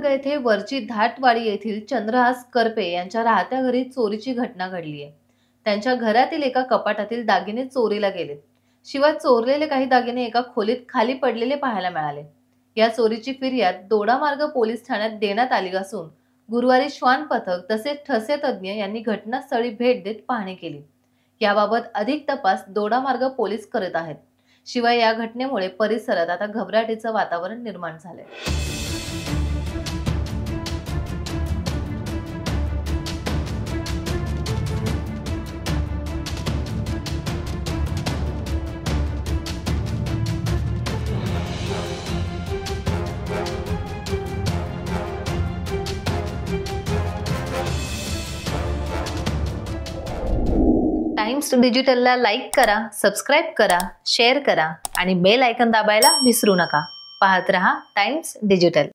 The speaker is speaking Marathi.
मार्ग येथे वरची धाटवाडी येथील चंद्रहास करपे यांच्या राहत्या घरी चोरीची घटना घडली आहे। त्यांच्या घरातील एका कपाटातील दागिने चोरीला गेलेत। शिवाय चोरलेले काही दागिने एका खोलीत खाली पडलेले पाहायला मिळाले। या चोरीची फिर्याद दोडामार्ग पोलीस ठाण्यात देण्यात आली असून गुरुवारी श्वान पथक तसेच ठसे तज्ञ यांनी घटनास्थळी भेट देत पाहणी केली। याबाबत अधिक तपास दोडामार्ग पोलीस करत आहेत। शिवाय या घटनेमुळे परिसरात आता घबराटीचं वातावरण निर्माण झालंय। टाइम्स डिजिटलला लाईक करा, सबस्क्राइब करा, शेअर करा आणि बेल आयकॉन दाबायला विसरू नका। पाहत रहा टाइम्स डिजिटल।